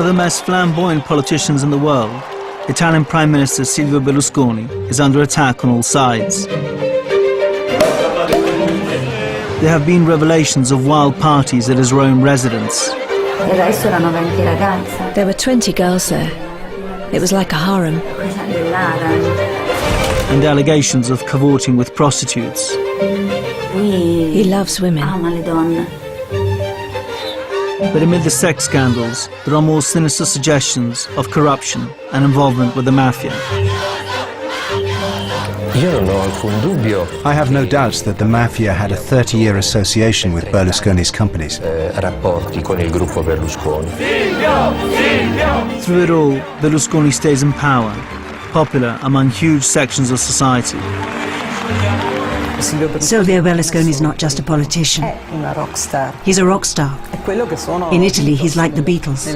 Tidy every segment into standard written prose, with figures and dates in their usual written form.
the most flamboyant politicians in the world, Italian Prime Minister Silvio Berlusconi is under attack on all sides. There have been revelations of wild parties at his Rome residence. There were 20 girls there. It was like a harem. And allegations of cavorting with prostitutes. He loves women. But amid the sex scandals, there are more sinister suggestions of corruption and involvement with the mafia. I have no doubts that the mafia had a 30-year association with Berlusconi's companies. Through it all, Berlusconi stays in power, popular among huge sections of society. Silvio Berlusconi is not just a politician. He's a rock star. In Italy, he's like the Beatles.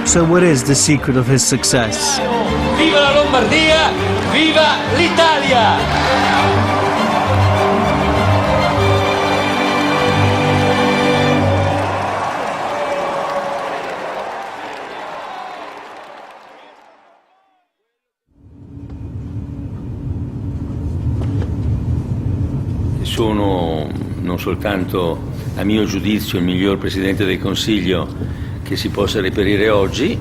So what is the secret of his success? Viva la Lombardia! Viva l'Italia! Sono non soltanto, a mio giudizio, il miglior Presidente del Consiglio che si possa reperire oggi.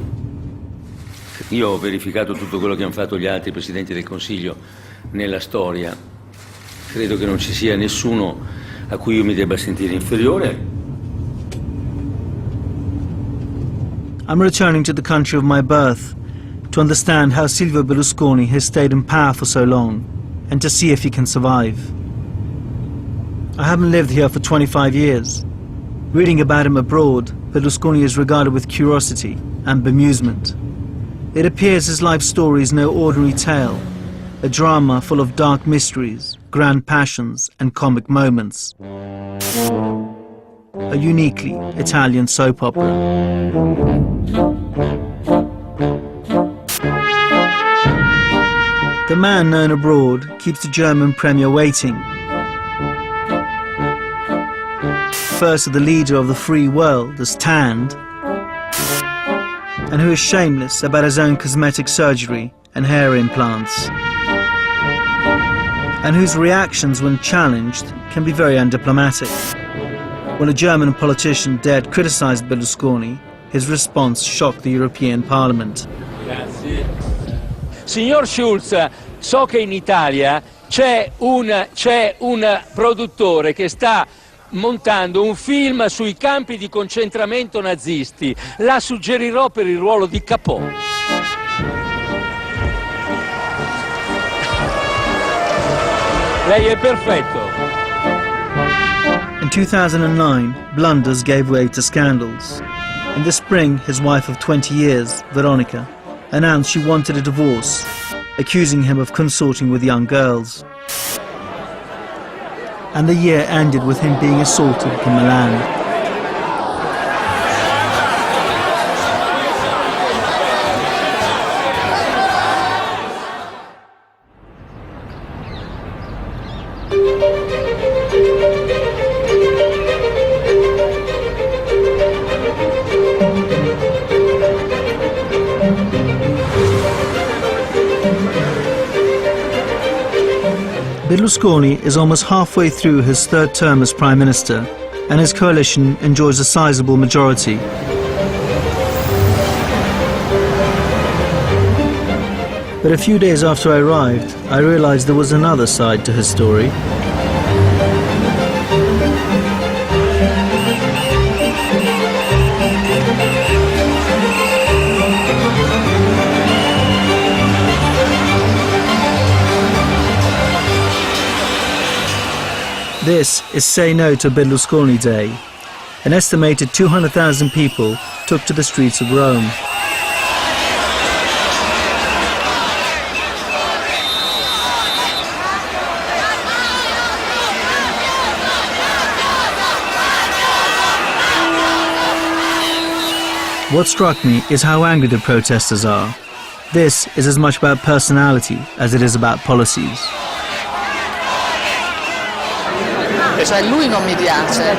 Io ho verificato tutto quello che hanno fatto gli altri Presidenti del Consiglio nella storia. Credo che non ci sia nessuno a cui io mi debba sentire inferiore. I'm returning to the country of my birth to understand how Silvio Berlusconi has stayed in power for so long and to see if he can survive. I haven't lived here for 25 years. Reading about him abroad, Berlusconi is regarded with curiosity and bemusement. It appears his life story is no ordinary tale, a drama full of dark mysteries, grand passions and comic moments. A uniquely Italian soap opera. The man known abroad keeps the German premier waiting. First, the leader of the free world is tanned, and who is shameless about his own cosmetic surgery and hair implants, and whose reactions when challenged can be very undiplomatic. When a German politician dared criticize Berlusconi, his response shocked the European Parliament. Grazie. Signor Schulz, so che in Italia c'è un produttore che sta montando un film sui campi di concentramento nazisti. La suggerirò per il ruolo di Capò. Lei è perfetto. In 2009, blunders gave way to scandals. In the spring, his wife of 20 years, Veronica, announced she wanted a divorce, accusing him of consorting with young girls. And the year ended with him being assaulted in Milan. Berlusconi is almost halfway through his third term as Prime Minister, and his coalition enjoys a sizable majority. But a few days after I arrived, I realized there was another side to his story. This is Say No to Berlusconi Day. An estimated 200,000 people took to the streets of Rome. What struck me is how angry the protesters are. This is as much about personality as it is about policies. Cioè lui non mi piace,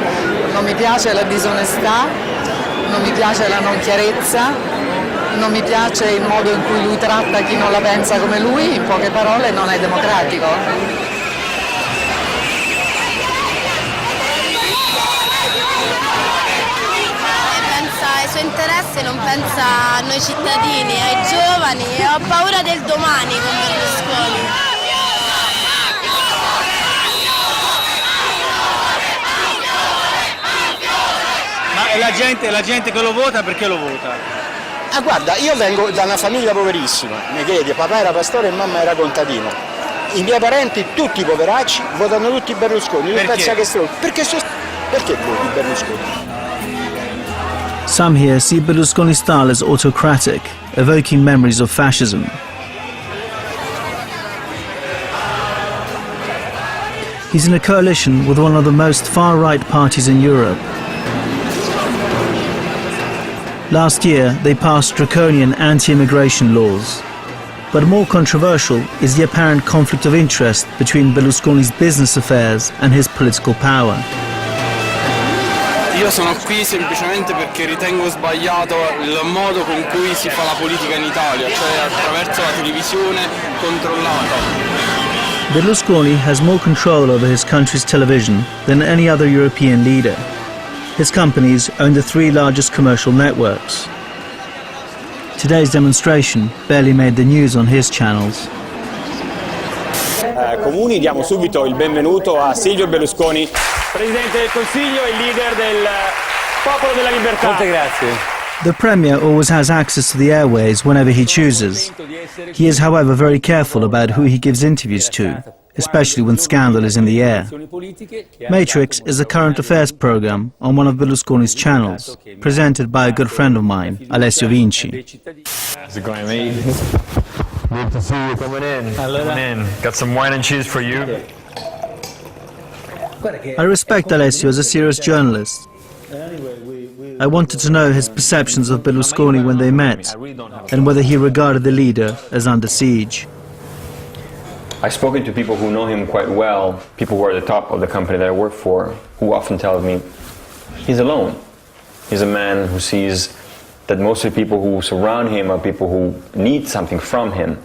Non mi piace la disonestà, non mi piace la non chiarezza, non mi piace il modo in cui lui tratta chi non la pensa come lui, in poche parole non è democratico. Ai suoi interessi, non pensa a noi cittadini, ai giovani, e ho paura del domani con Berlusconi. Ma la gente che lo vota, perché lo vota? Ah, guarda, io vengo da una famiglia poverissima, mi credi, papà era pastore e mamma era contadino. I miei parenti, tutti poveracci, votano tutti Berlusconi. Perché voti Berlusconi? Some here see Berlusconi's style as autocratic, evoking memories of fascism. He's in a coalition with one of the most far-right parties in Europe. Last year, they passed draconian anti-immigration laws. But more controversial is the apparent conflict of interest between Berlusconi's business affairs and his political power. Io sono qui semplicemente perché ritengo sbagliato il modo con cui si fa la politica in Italia, cioè attraverso la televisione controllata. Berlusconi has more control over his country's television than any other European leader. His companies own the 3 largest commercial networks. Today's demonstration barely made the news on his channels. Comuni, diamo subito il benvenuto a Silvio Berlusconi, Presidente del Consiglio e leader del Popolo della Libertà. Molte grazie. The Premier always has access to the airways whenever he chooses. He is, however, very careful about who he gives interviews to, especially when scandal is in the air. Matrix is a current affairs program on one of Berlusconi's channels, presented by a good friend of mine, Alessio Vinci. How's it going, mate? Good to see you coming in. Coming in. Got some wine and cheese for you. I respect Alessio as a serious journalist. I wanted to know his perceptions of Berlusconi when they met, and whether he regarded the leader as under siege. I've spoken to people who know him quite well, people who are at the top of the company that I work for, who often tell me he's alone. He's a man who sees that most of the people who surround him are people who need something from him.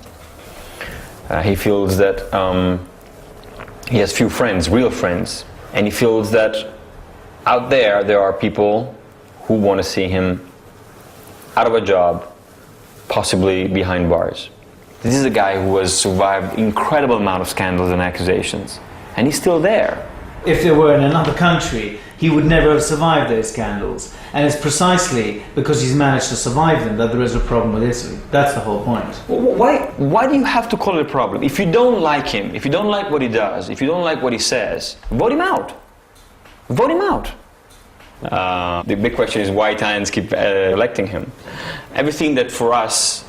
He feels that he has few friends, real friends, and he feels that out there are people who want to see him out of a job, possibly behind bars. This is a guy who has survived incredible amount of scandals and accusations, and he's still there. If they were in another country, he would never have survived those scandals. And it's precisely because he's managed to survive them that there is a problem with Italy. That's the whole point. Why do you have to call it a problem? If you don't like him, if you don't like what he does, if you don't like what he says, vote him out. Vote him out. The big question is why Italians keep electing him. Everything that for us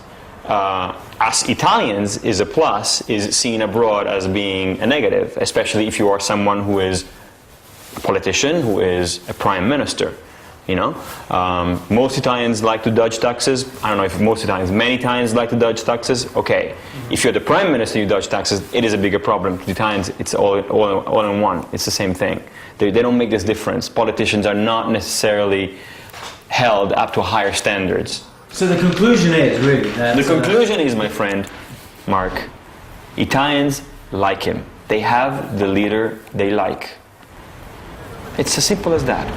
Italians is a plus is seen abroad as being a negative, especially if you are someone who is a politician, who is a prime minister. You know, most Italians like to dodge taxes. I don't know if most Italians, many Italians like to dodge taxes. Okay, if you're the prime minister, you dodge taxes. It is a bigger problem. To the Italians, it's all in one. It's the same thing. They don't make this difference. Politicians are not necessarily held up to higher standards. So the conclusion is really that the conclusion is, my friend Mark, Italians like him. They have the leader they like. It's as simple as that.